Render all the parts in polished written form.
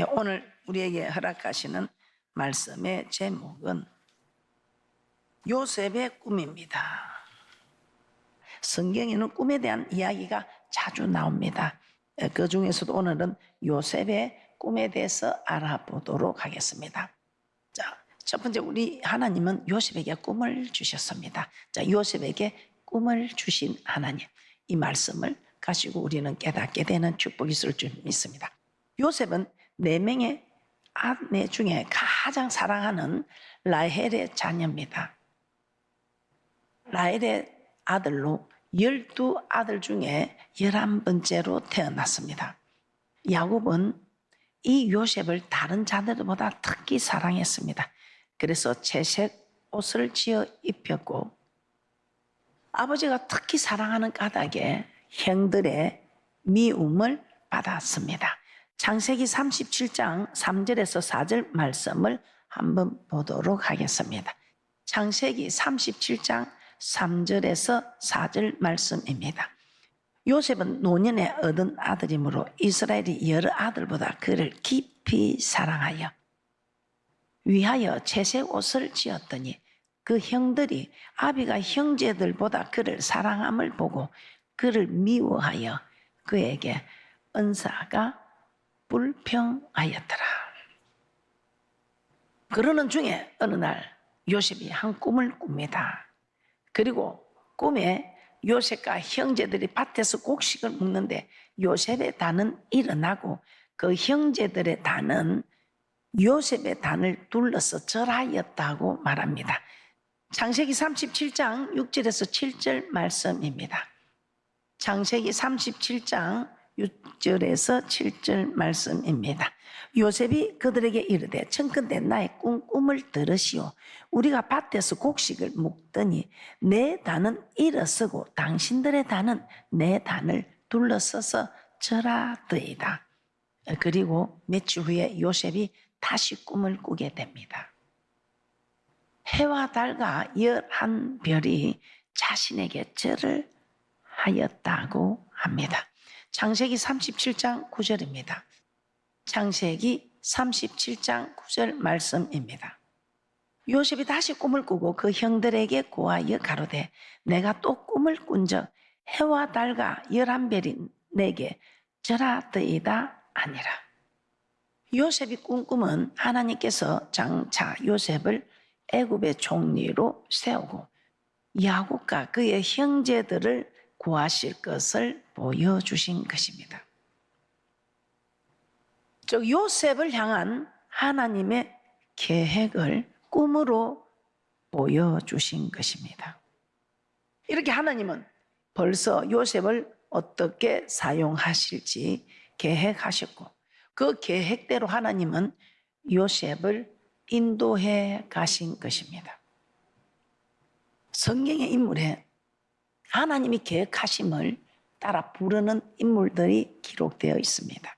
오늘 우리에게 허락하시는 말씀의 제목은 요셉의 꿈입니다. 성경에는 꿈에 대한 이야기가 자주 나옵니다. 그 중에서도 오늘은 요셉의 꿈에 대해서 알아보도록 하겠습니다. 자, 첫 번째, 우리 하나님은 요셉에게 꿈을 주셨습니다. 자, 요셉에게 꿈을 주신 하나님, 이 말씀을 가지고 우리는 깨닫게 되는 축복이 있을 줄 믿습니다. 요셉은 4명의 아내 중에 가장 사랑하는 라헬의 자녀입니다. 라헬의 아들로 12아들 중에 11번째로 태어났습니다. 야곱은 이 요셉을 다른 자들보다 특히 사랑했습니다. 그래서 채색 옷을 지어 입혔고, 아버지가 특히 사랑하는 까닭에 형들의 미움을 받았습니다. 창세기 37장 3절에서 4절 말씀을 한번 보도록 하겠습니다. 창세기 37장 3절에서 4절 말씀입니다. 요셉은 노년에 얻은 아들이므로 이스라엘이 여러 아들보다 그를 깊이 사랑하여 위하여 채색 옷을 지었더니 그 형들이 아비가 형제들보다 그를 사랑함을 보고 그를 미워하여 그에게 은사가 불평하였더라. 그러는 중에 어느 날 요셉이 한 꿈을 꿉니다. 그리고 꿈에 요셉과 형제들이 밭에서 곡식을 먹는데 요셉의 단은 일어나고 그 형제들의 단은 요셉의 단을 둘러서 절하였다고 말합니다. 창세기 37장 6절에서 7절 말씀입니다. 창세기 37장 6절에서 7절 말씀입니다. 요셉이 그들에게 이르되 청컨대 나의 꿈을 들으시오. 우리가 밭에서 곡식을 먹더니 내 단은 일어서고 당신들의 단은 내 단을 둘러서서 절하더이다. 그리고 며칠 후에 요셉이 다시 꿈을 꾸게 됩니다. 해와 달과 11별이 자신에게 절을 하였다고 합니다. 창세기 37장 9절입니다. 창세기 37장 9절 말씀입니다. 요셉이 다시 꿈을 꾸고 그 형들에게 고하여 가로되 내가 또 꿈을 꾼적 해와 달과 11별이 내게 절하더이다 아니라. 요셉이 꾼 꿈은 하나님께서 장차 요셉을 애굽의 총리로 세우고 야곱과 그의 형제들을 구하실 것을 보여주신 것입니다. 즉 요셉을 향한 하나님의 계획을 꿈으로 보여주신 것입니다. 이렇게 하나님은 벌써 요셉을 어떻게 사용하실지 계획하셨고 그 계획대로 하나님은 요셉을 인도해 가신 것입니다. 성경의 인물에 하나님이 계획하심을 따라 부르는 인물들이 기록되어 있습니다.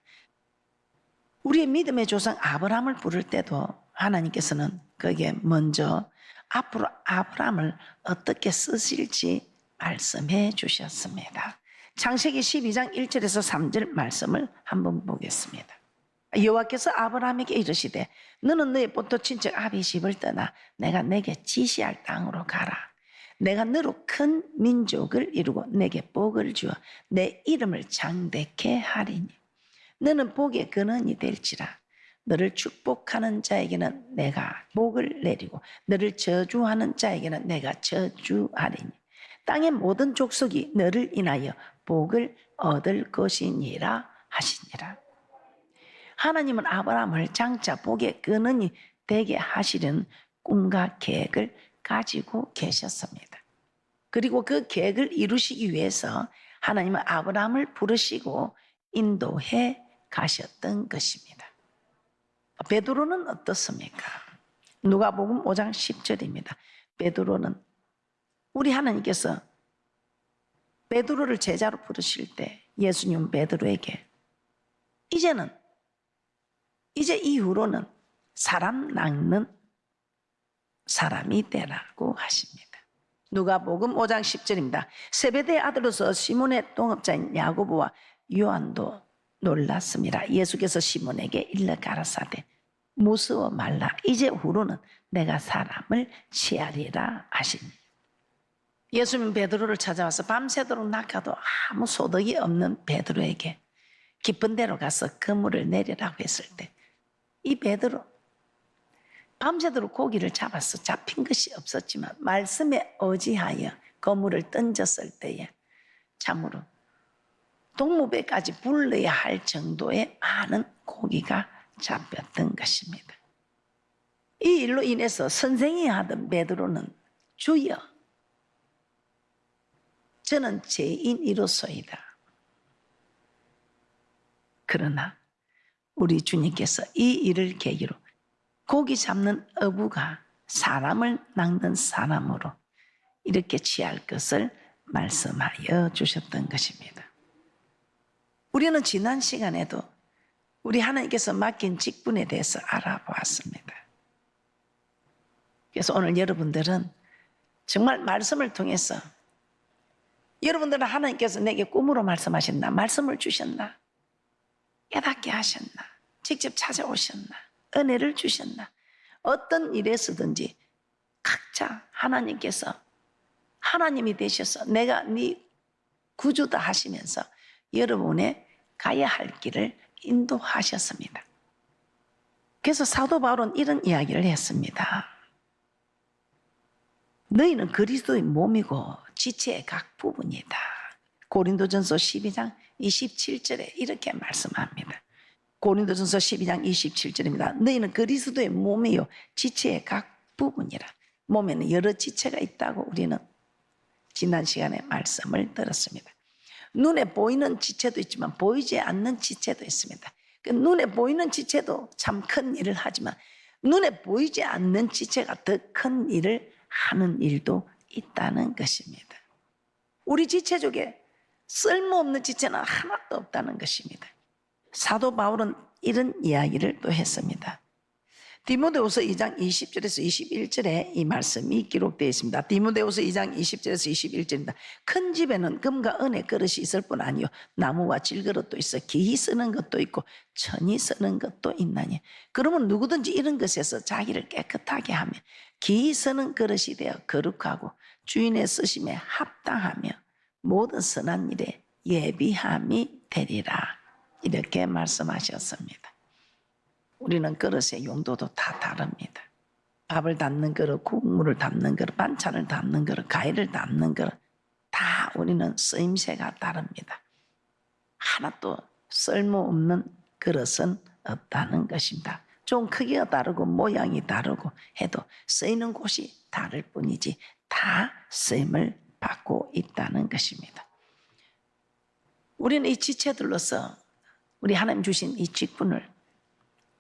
우리의 믿음의 조상 아브라함을 부를 때도 하나님께서는 거기에 먼저 앞으로 아브라함을 어떻게 쓰실지 말씀해 주셨습니다. 창세기 12장 1절에서 3절 말씀을 한번 보겠습니다. 여호와께서 아브라함에게 이르시되 너는 너의 본토 친척 아비 집을 떠나 내가 내게 지시할 땅으로 가라. 내가 너로 큰 민족을 이루고 내게 복을 주어 내 이름을 장대케 하리니 너는 복의 근원이 될지라. 너를 축복하는 자에게는 내가 복을 내리고 너를 저주하는 자에게는 내가 저주하리니 땅의 모든 족속이 너를 인하여 복을 얻을 것이니라 하시니라. 하나님은 아브라함을 장차 복의 근원이 되게 하시려는 꿈과 계획을 가지고 계셨습니다. 그리고 그 계획을 이루시기 위해서 하나님은 아브라함을 부르시고 인도해 가셨던 것입니다. 베드로는 어떻습니까? 누가복음 5장 10절입니다. 베드로는 우리 하나님께서 베드로를 제자로 부르실 때 예수님 베드로에게 이제 이후로는 사람 낚는 사람이 되라고 하십니다. 누가복음 5장 10절입니다. 세베대의 아들로서 시몬의 동업자인 야고보와 요한도 놀랐습니다. 예수께서 시몬에게 일러 가라사대 무서워 말라. 이제 후로는 내가 사람을 취하리라 하시니. 예수님은 베드로를 찾아와서 밤새도록 낚아도 아무 소득이 없는 베드로에게 깊은 데로 가서 그물을 내리라고 했을 때 이 베드로 밤새도록 고기를 잡아서 잡힌 것이 없었지만 말씀에 의지하여 그물을 던졌을 때에 참으로 동무배까지 불러야 할 정도의 많은 고기가 잡혔던 것입니다. 이 일로 인해서 선생이 하던 베드로는 주여 저는 죄인이로소이다. 그러나 우리 주님께서 이 일을 계기로 고기 잡는 어부가 사람을 낚는 사람으로 이렇게 취할 것을 말씀하여 주셨던 것입니다. 우리는 지난 시간에도 우리 하나님께서 맡긴 직분에 대해서 알아보았습니다. 그래서 오늘 여러분들은 정말 말씀을 통해서 여러분들은 하나님께서 내게 꿈으로 말씀하셨나? 말씀을 주셨나? 깨닫게 하셨나? 직접 찾아오셨나? 은혜를 주셨나? 어떤 일에서든지 각자 하나님께서 하나님이 되셔서 내가 네 구주다 하시면서 여러분의 가야 할 길을 인도하셨습니다. 그래서 사도 바울은 이런 이야기를 했습니다. 너희는 그리스도의 몸이고 지체의 각 부분이다. 고린도전서 12장 27절에 이렇게 말씀합니다. 고린도전서 12장 27절입니다. 너희는 그리스도의 몸이요 지체의 각 부분이라. 몸에는 여러 지체가 있다고 우리는 지난 시간에 말씀을 들었습니다. 눈에 보이는 지체도 있지만 보이지 않는 지체도 있습니다. 그 눈에 보이는 지체도 참 큰 일을 하지만 눈에 보이지 않는 지체가 더 큰 일을 하는 일도 있다는 것입니다. 우리 지체 중에 쓸모없는 지체는 하나도 없다는 것입니다. 사도 바울은 이런 이야기를 또 했습니다. 디모데후서 2장 20절에서 21절에 이 말씀이 기록되어 있습니다. 디모데후서 2장 20절에서 21절입니다. 큰 집에는 금과 은의 그릇이 있을 뿐 아니요 나무와 질그릇도 있어 기히 쓰는 것도 있고 천이 쓰는 것도 있나니 그러면 누구든지 이런 것에서 자기를 깨끗하게 하며 기히 쓰는 그릇이 되어 거룩하고 주인의 쓰심에 합당하며 모든 선한 일에 예비함이 되리라. 이렇게 말씀하셨습니다. 우리는 그릇의 용도도 다 다릅니다. 밥을 담는 그릇, 국물을 담는 그릇, 반찬을 담는 그릇, 과일을 담는 그릇 다 우리는 쓰임새가 다릅니다. 하나도 쓸모없는 그릇은 없다는 것입니다. 좀 크기가 다르고 모양이 다르고 해도 쓰이는 곳이 다를 뿐이지 다 쓰임을 받고 있다는 것입니다. 우리는 이 지체들로서 우리 하나님 주신 이 직분을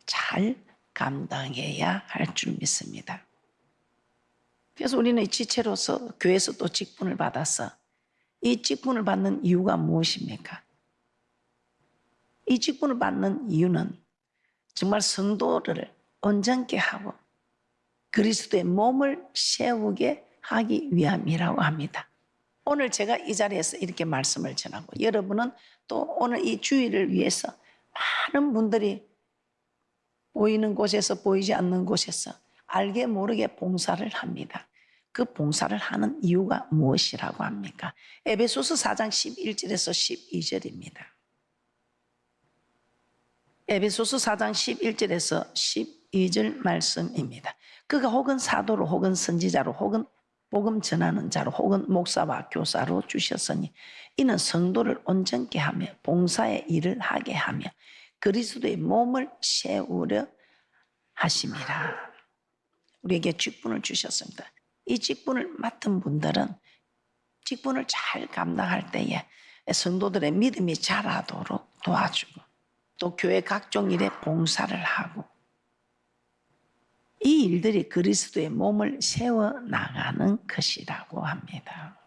잘 감당해야 할 줄 믿습니다. 그래서 우리는 이 지체로서 교회에서 또 직분을 받아서 이 직분을 받는 이유가 무엇입니까? 이 직분을 받는 이유는 정말 성도를 온전케 하고 그리스도의 몸을 세우게 하기 위함이라고 합니다. 오늘 제가 이 자리에서 이렇게 말씀을 전하고 여러분은 또 오늘 이 주일을 위해서 많은 분들이 보이는 곳에서 보이지 않는 곳에서 알게 모르게 봉사를 합니다. 그 봉사를 하는 이유가 무엇이라고 합니까? 에베소서 4장 11절에서 12절입니다. 에베소서 4장 11절에서 12절 말씀입니다. 그가 혹은 사도로 혹은 선지자로 혹은 복음 전하는 자로 혹은 목사와 교사로 주셨으니 이는 성도를 온전케 하며 봉사의 일을 하게 하며 그리스도의 몸을 세우려 하심이라. 우리에게 직분을 주셨습니다. 이 직분을 맡은 분들은 직분을 잘 감당할 때에 성도들의 믿음이 자라도록 도와주고 또 교회 각종 일에 봉사를 하고 이 일들이 그리스도의 몸을 세워나가는 것이라고 합니다.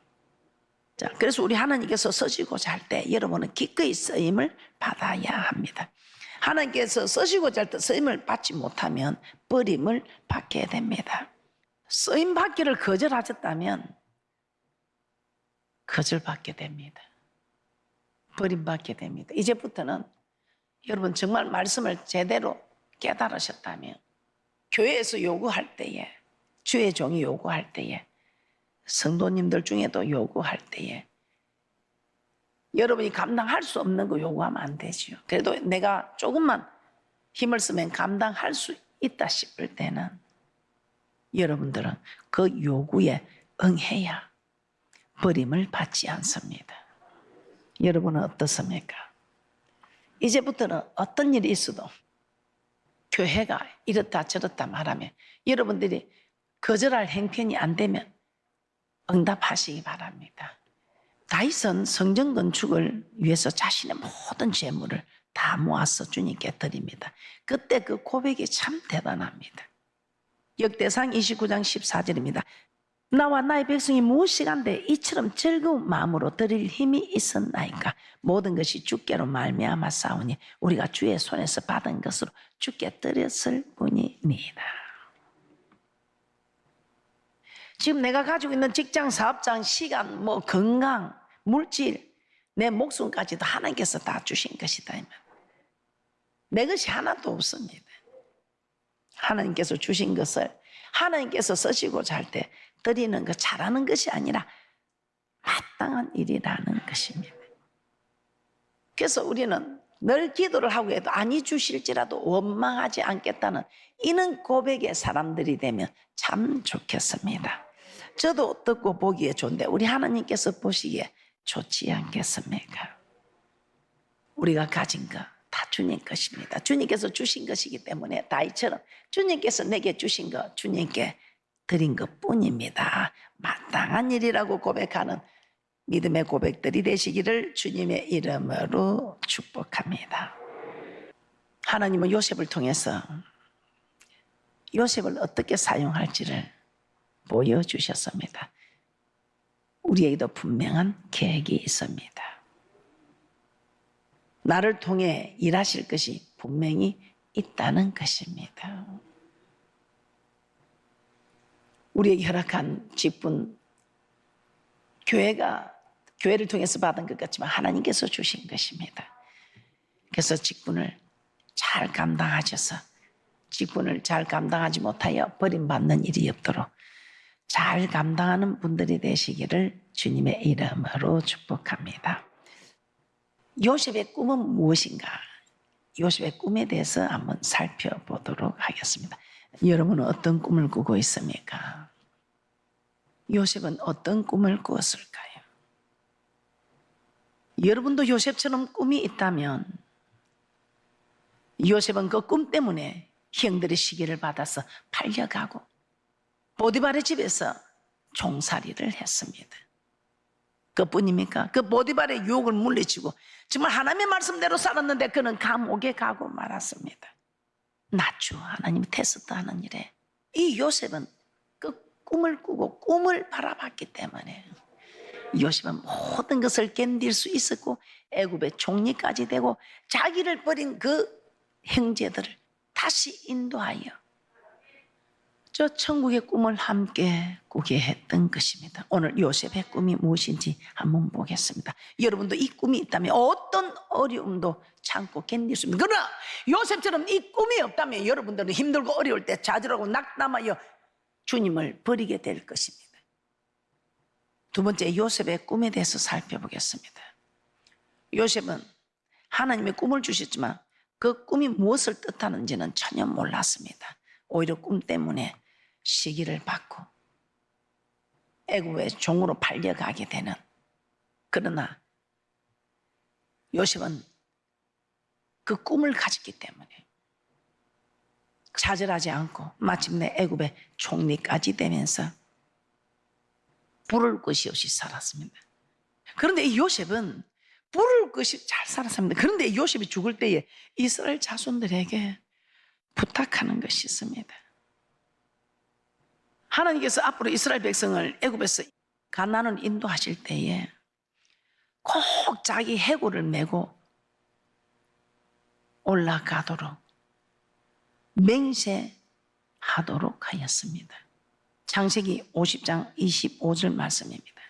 자, 그래서 우리 하나님께서 쓰시고자 할 때 여러분은 기꺼이 쓰임을 받아야 합니다. 하나님께서 쓰시고자 할 때 쓰임을 받지 못하면 버림을 받게 됩니다. 쓰임 받기를 거절하셨다면 거절받게 됩니다. 버림받게 됩니다. 이제부터는 여러분 정말 말씀을 제대로 깨달으셨다면 교회에서 요구할 때에, 주의 종이 요구할 때에, 성도님들 중에도 요구할 때에 여러분이 감당할 수 없는 거 요구하면 안 되죠. 그래도 내가 조금만 힘을 쓰면 감당할 수 있다 싶을 때는 여러분들은 그 요구에 응해야 버림을 받지 않습니다. 여러분은 어떻습니까? 이제부터는 어떤 일이 있어도 교회가 이렇다 저렇다 말하면 여러분들이 거절할 형편이 안 되면 응답하시기 바랍니다. 다윗은 성전 건축을 위해서 자신의 모든 재물을 다 모아서 주님께 드립니다. 그때 그 고백이 참 대단합니다. 역대상 29장 14절입니다. 나와 나의 백성이 무엇이간데 이처럼 즐거운 마음으로 드릴 힘이 있었나이까. 모든 것이 주께로 말미암아 싸우니 우리가 주의 손에서 받은 것으로 주께 드렸을 뿐이니이다. 지금 내가 가지고 있는 직장, 사업장, 시간, 건강, 물질, 내 목숨까지도 하나님께서 다 주신 것이다. 내 것이 하나도 없습니다. 하나님께서 주신 것을 하나님께서 쓰시고자 할 때 드리는 것, 잘하는 것이 아니라 마땅한 일이라는 것입니다. 그래서 우리는 늘 기도를 하고 해도 아니 주실지라도 원망하지 않겠다는 이는 고백의 사람들이 되면 참 좋겠습니다. 저도 듣고 보기에 좋은데 우리 하나님께서 보시기에 좋지 않겠습니까? 우리가 가진 것 다 주님 것입니다. 주님께서 주신 것이기 때문에 다윗처럼 주님께서 내게 주신 것 주님께 드린 것뿐입니다. 마땅한 일이라고 고백하는 믿음의 고백들이 되시기를 주님의 이름으로 축복합니다. 하나님은 요셉을 통해서 요셉을 어떻게 사용할지를 보여주셨습니다. 우리에게도 분명한 계획이 있습니다. 나를 통해 일하실 것이 분명히 있다는 것입니다. 우리에게 허락한 직분, 교회를 통해서 받은 것 같지만 하나님께서 주신 것입니다. 그래서 직분을 잘 감당하셔서 직분을 잘 감당하지 못하여 버림받는 일이 없도록 잘 감당하는 분들이 되시기를 주님의 이름으로 축복합니다. 요셉의 꿈은 무엇인가? 요셉의 꿈에 대해서 한번 살펴보도록 하겠습니다. 여러분은 어떤 꿈을 꾸고 있습니까? 요셉은 어떤 꿈을 꾸었을까요? 여러분도 요셉처럼 꿈이 있다면 요셉은 그 꿈 때문에 형들의 시기를 받아서 팔려가고 보디발의 집에서 종살이를 했습니다. 그뿐입니까? 그 보디발의 유혹을 물리치고 정말 하나님의 말씀대로 살았는데 그는 감옥에 가고 말았습니다. 나주 하나님이 테스트하는 일에 이 요셉은 그 꿈을 꾸고 꿈을 바라봤기 때문에 요셉은 모든 것을 견딜 수 있었고 애굽의 총리까지 되고 자기를 버린 그 형제들을 다시 인도하여 저 천국의 꿈을 함께 꾸게 했던 것입니다. 오늘 요셉의 꿈이 무엇인지 한번 보겠습니다. 여러분도 이 꿈이 있다면 어떤 어려움도 참고 견딜 수 있습니다. 그러나 요셉처럼 이 꿈이 없다면 여러분들은 힘들고 어려울 때 좌절하고 낙담하여 주님을 버리게 될 것입니다. 두 번째, 요셉의 꿈에 대해서 살펴보겠습니다. 요셉은 하나님의 꿈을 주셨지만 그 꿈이 무엇을 뜻하는지는 전혀 몰랐습니다. 오히려 꿈 때문에 시기를 받고 애굽의 종으로 팔려가게 되는, 그러나 요셉은 그 꿈을 가졌기 때문에 좌절하지 않고 마침내 애굽의 총리까지 되면서 부를 것이 없이 살았습니다. 그런데 이 요셉은 부를 것이 잘 살았습니다. 그런데 요셉이 죽을 때에 이스라엘 자손들에게 부탁하는 것이 있습니다. 하나님께서 앞으로 이스라엘 백성을 애굽에서 가나안을 인도하실 때에 꼭 자기 해골을 메고 올라가도록 맹세하도록 하였습니다. 창세기 50장 25절 말씀입니다.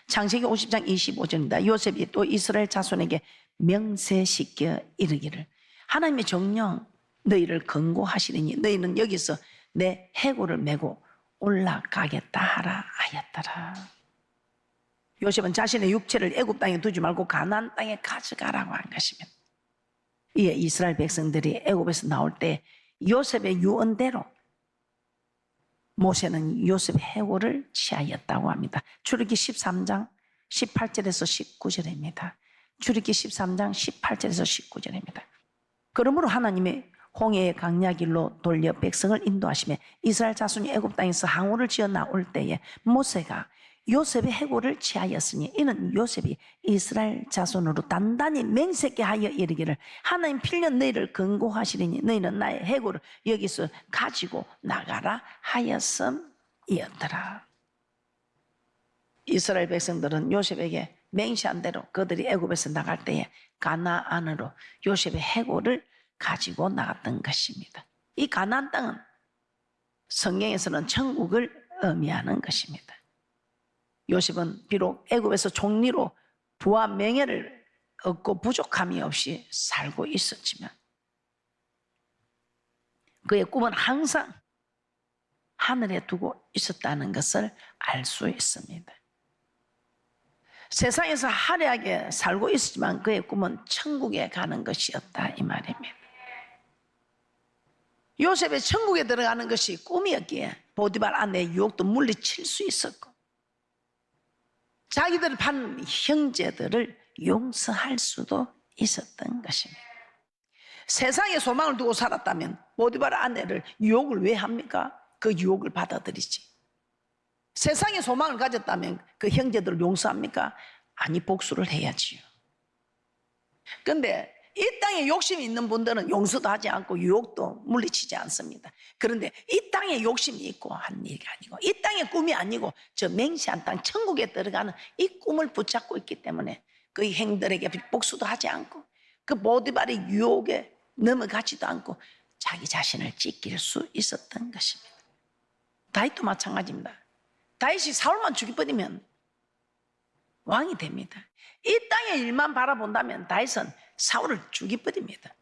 창세기 50장 25절입니다. 요셉이 또 이스라엘 자손에게 명세시켜 이르기를 하나님의 정령 너희를 권고하시리니 너희는 여기서 내 해골을 메고 올라가겠다 하라 하였더라. 요셉은 자신의 육체를 애굽 땅에 두지 말고 가나안 땅에 가져가라고 한 것입니다. 이에 이스라엘 백성들이 애굽에서 나올 때 요셉의 유언대로 모세는 요셉의 해골을 취하였다고 합니다. 출애굽기 13장 18절에서 19절입니다. 출애굽기 13장 18절에서 19절입니다. 그러므로 하나님의 홍해의 강야길로 돌려 백성을 인도하시며 이스라엘 자손이 애굽 땅에서 항우를 지어 나올 때에 모세가 요셉의 해골을 취하였으니 이는 요셉이 이스라엘 자손으로 단단히 맹세케 하여 이르기를 하나님 필년 너희를 권고하시리니 너희는 나의 해골을 여기서 가지고 나가라 하였음이었더라. 이스라엘 백성들은 요셉에게 맹세한 대로 그들이 애굽에서 나갈 때에 가나안으로 요셉의 해골을 가지고 나갔던 것입니다. 이 가나안 땅은 성경에서는 천국을 의미하는 것입니다. 요셉은 비록 애굽에서 총리로 부와 명예를 얻고 부족함이 없이 살고 있었지만 그의 꿈은 항상 하늘에 두고 있었다는 것을 알 수 있습니다. 세상에서 화려하게 살고 있었지만 그의 꿈은 천국에 가는 것이었다 이 말입니다. 요셉의 천국에 들어가는 것이 꿈이었기에 보디발 아내의 유혹도 물리칠 수 있었고 자기들을 판 형제들을 용서할 수도 있었던 것입니다. 세상에 소망을 두고 살았다면 보디발 아내를 유혹을 왜 합니까? 그 유혹을 받아들이지. 세상에 소망을 가졌다면 그 형제들을 용서합니까? 아니, 복수를 해야지요. 그런데 이 땅에 욕심이 있는 분들은 용서도 하지 않고 유혹도 물리치지 않습니다. 그런데 이 땅에 욕심이 있고 한 일이 아니고 이 땅의 꿈이 아니고 저 맹세한 땅 천국에 들어가는 이 꿈을 붙잡고 있기 때문에 그 행들에게 복수도 하지 않고 그 보디발의 유혹에 넘어가지도 않고 자기 자신을 지킬 수 있었던 것입니다. 다윗도 마찬가지입니다. 다윗이 사울만 죽여버리면 왕이 됩니다. 이 땅의 일만 바라본다면 다윗은 사울을 죽여버립니다.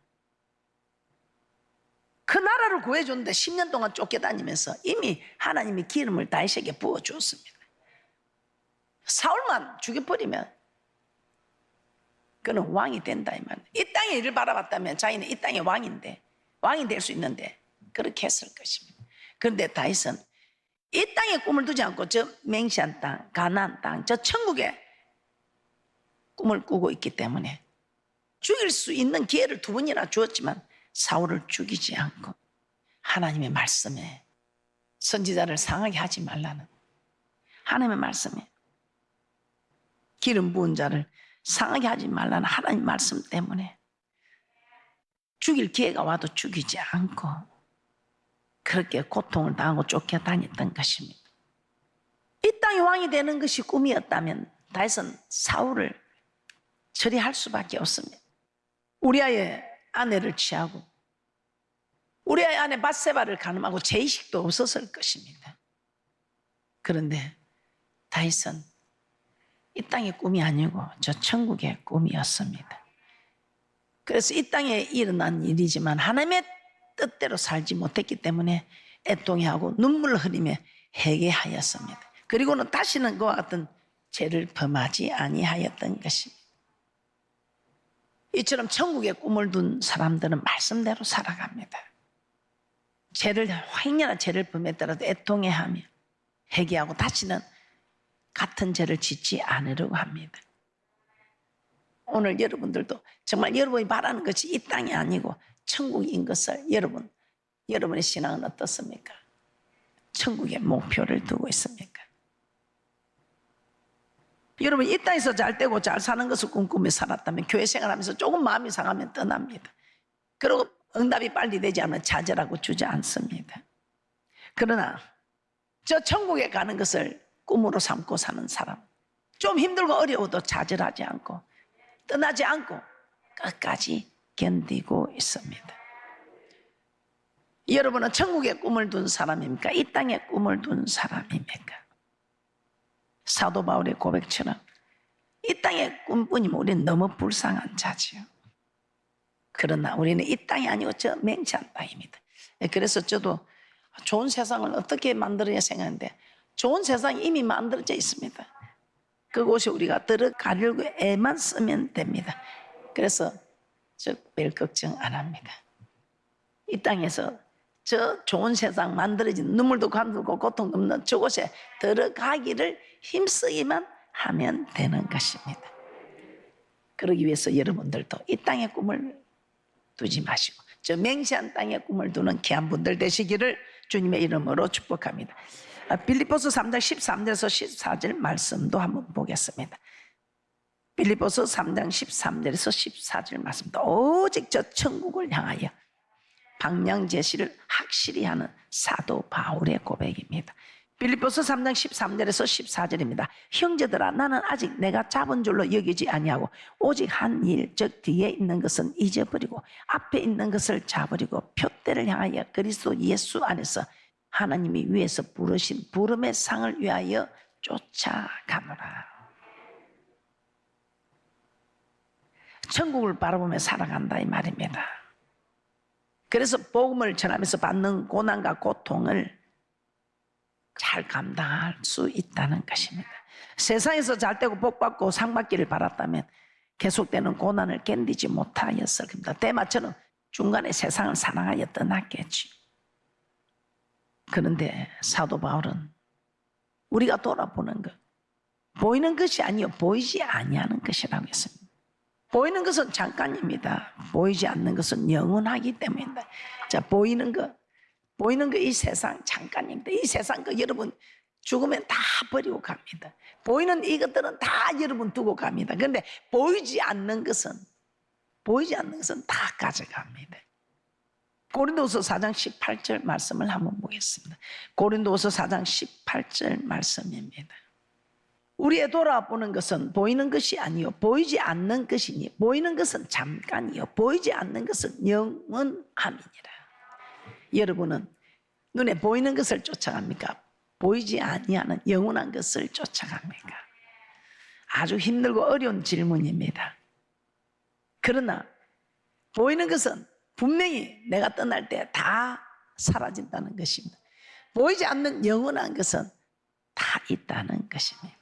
그 나라를 구해줬는데 10년 동안 쫓겨다니면서 이미 하나님이 기름을 다윗에게 부어주었습니다. 사울만 죽여버리면 그는 왕이 된다 이 말이에요. 이 땅의 일을 바라봤다면 자기는 이 땅의 왕인데 왕이 될 수 있는데 그렇게 했을 것입니다. 그런데 다윗은 이 땅에 꿈을 두지 않고 저 맹세한 땅, 가나안 땅, 저 천국에 꿈을 꾸고 있기 때문에 죽일 수 있는 기회를 2번이나 주었지만 사울을 죽이지 않고 하나님의 말씀에 선지자를 상하게 하지 말라는 하나님의 말씀에 기름 부은 자를 상하게 하지 말라는 하나님 말씀 때문에 죽일 기회가 와도 죽이지 않고 그렇게 고통을 당하고 쫓겨다녔던 것입니다. 이 땅의 왕이 되는 것이 꿈이었다면 다윗은 사울을 처리할 수밖에 없습니다. 우리아의 아내를 취하고 우리아의 아내 밧세바를 간음하고 죄의식도 없었을 것입니다. 그런데 다윗은 이 땅의 꿈이 아니고 저 천국의 꿈이었습니다. 그래서 이 땅에 일어난 일이지만 하나님의 뜻대로 살지 못했기 때문에 애통해하고 눈물을 흘리며 회개하였습니다. 그리고는 다시는 그와 같은 죄를 범하지 아니하였던 것입니다. 이처럼 천국의 꿈을 둔 사람들은 말씀대로 살아갑니다. 행여나 죄를 범했더라도 애통해하며 회개하고 다시는 같은 죄를 짓지 않으려고 합니다. 오늘 여러분들도 정말 여러분이 바라는 것이 이 땅이 아니고 천국인 것을 여러분의 신앙은 어떻습니까? 천국의 목표를 두고 있습니까? 여러분 이 땅에서 잘 되고 잘 사는 것을 꿈꾸며 살았다면 교회 생활하면서 조금 마음이 상하면 떠납니다. 그리고 응답이 빨리 되지 않으면 좌절하고 주저앉습니다. 그러나 저 천국에 가는 것을 꿈으로 삼고 사는 사람, 좀 힘들고 어려워도 좌절하지 않고 떠나지 않고 끝까지 견디고 있습니다. 여러분은 천국의 꿈을 둔 사람입니까? 이 땅의 꿈을 둔 사람입니까? 사도 바울의 고백처럼 이 땅의 꿈뿐이면 우리는 너무 불쌍한 자지요. 그러나 우리는 이 땅이 아니고 저 맹세한 땅입니다. 그래서 저도 좋은 세상을 어떻게 만들어야 생각하는데 좋은 세상이 이미 만들어져 있습니다. 그곳에 우리가 들어가려고 애만 쓰면 됩니다. 그래서 저 별 걱정 안 합니다. 이 땅에서 저 좋은 세상 만들어진 눈물도 감돌고 고통도 없는 저곳에 들어가기를 힘쓰기만 하면 되는 것입니다. 그러기 위해서 여러분들도 이 땅의 꿈을 두지 마시고 저 맹세한 땅의 꿈을 두는 귀한 분들 되시기를 주님의 이름으로 축복합니다. 빌립보서 3장 13절에서 14절 말씀도 한번 보겠습니다. 빌립보서 3장 13절에서 14절 말씀도 오직 저 천국을 향하여 방향 제시를 확실히 하는 사도 바울의 고백입니다. 빌립보서 3장 13절에서 14절입니다. 형제들아 나는 아직 내가 잡은 줄로 여기지 아니하고 오직 한 일 즉 뒤에 있는 것은 잊어버리고 앞에 있는 것을 잡으리고 표대를 향하여 그리스도 예수 안에서 하나님이 위에서 부르신 부름의 상을 위하여 쫓아가노라. 천국을 바라보며 살아간다 이 말입니다. 그래서 복음을 전하면서 받는 고난과 고통을 잘 감당할 수 있다는 것입니다. 세상에서 잘 되고 복받고 상 받기를 바랐다면 계속되는 고난을 견디지 못하였을 겁니다. 대마처럼 중간에 세상을 사랑하여 떠났겠지. 그런데 사도 바울은 우리가 돌아보는 것, 보이는 것이 아니요 보이지 아니하는 것이라고 했습니다. 보이는 것은 잠깐입니다. 보이지 않는 것은 영원하기 때문입니다. 자, 보이는 것 이 세상 잠깐입니다. 이 세상 거 여러분 죽으면 다 버리고 갑니다. 보이는 이것들은 다 여러분 두고 갑니다. 그런데 보이지 않는 것은 다 가져갑니다. 고린도후서 4장 18절 말씀을 한번 보겠습니다. 고린도후서 4장 18절 말씀입니다. 우리의 돌아보는 것은 보이는 것이 아니요 보이지 않는 것이니 보이는 것은 잠깐이요 보이지 않는 것은 영원함이니라. 여러분은 눈에 보이는 것을 쫓아갑니까? 보이지 아니하는 영원한 것을 쫓아갑니까? 아주 힘들고 어려운 질문입니다. 그러나 보이는 것은 분명히 내가 떠날 때 다 사라진다는 것입니다. 보이지 않는 영원한 것은 다 있다는 것입니다.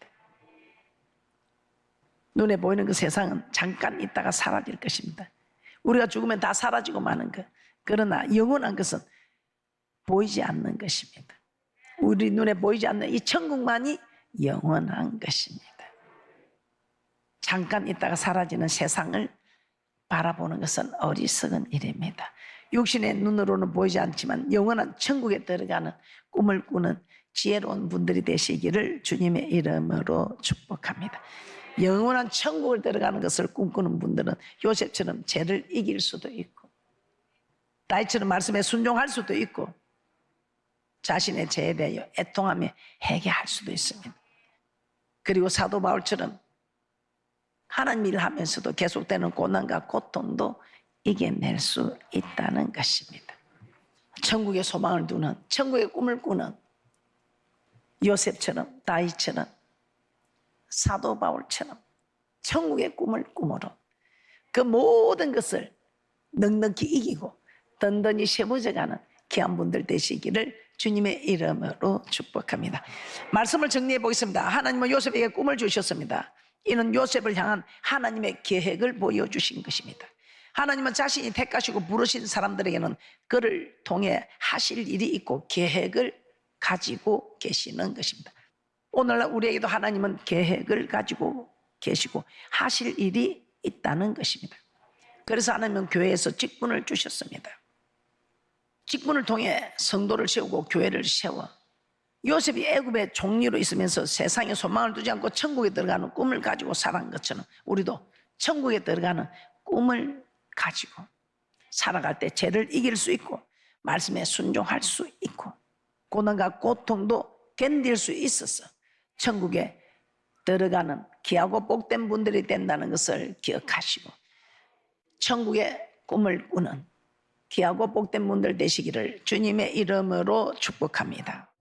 눈에 보이는 그 세상은 잠깐 있다가 사라질 것입니다. 우리가 죽으면 다 사라지고 마는 것. 그러나 영원한 것은 보이지 않는 것입니다. 우리 눈에 보이지 않는 이 천국만이 영원한 것입니다. 잠깐 있다가 사라지는 세상을 바라보는 것은 어리석은 일입니다. 육신의 눈으로는 보이지 않지만 영원한 천국에 들어가는 꿈을 꾸는 지혜로운 분들이 되시기를 주님의 이름으로 축복합니다. 영원한 천국을 들어가는 것을 꿈꾸는 분들은 요셉처럼 죄를 이길 수도 있고 다윗처럼 말씀에 순종할 수도 있고 자신의 죄에 대하여 애통하며 회개할 수도 있습니다. 그리고 사도 바울처럼 하나님 일을 하면서도 계속되는 고난과 고통도 이겨낼 수 있다는 것입니다. 천국의 소망을 두는 천국의 꿈을 꾸는 요셉처럼 다윗처럼 사도 바울처럼 천국의 꿈을 꾸므로 그 모든 것을 넉넉히 이기고 든든히 세워져가는 귀한 분들 되시기를 주님의 이름으로 축복합니다. 말씀을 정리해 보겠습니다. 하나님은 요셉에게 꿈을 주셨습니다. 이는 요셉을 향한 하나님의 계획을 보여주신 것입니다. 하나님은 자신이 택하시고 부르신 사람들에게는 그를 통해 하실 일이 있고 계획을 가지고 계시는 것입니다. 오늘날 우리에게도 하나님은 계획을 가지고 계시고 하실 일이 있다는 것입니다. 그래서 하나님은 교회에서 직분을 주셨습니다. 직분을 통해 성도를 세우고 교회를 세워 요셉이 애굽의 종리로 있으면서 세상에 소망을 두지 않고 천국에 들어가는 꿈을 가지고 살아간 것처럼 우리도 천국에 들어가는 꿈을 가지고 살아갈 때 죄를 이길 수 있고 말씀에 순종할 수 있고 고난과 고통도 견딜 수 있어서 천국에 들어가는 귀하고 복된 분들이 된다는 것을 기억하시고 천국의 꿈을 꾸는 귀하고 복된 분들 되시기를 주님의 이름으로 축복합니다.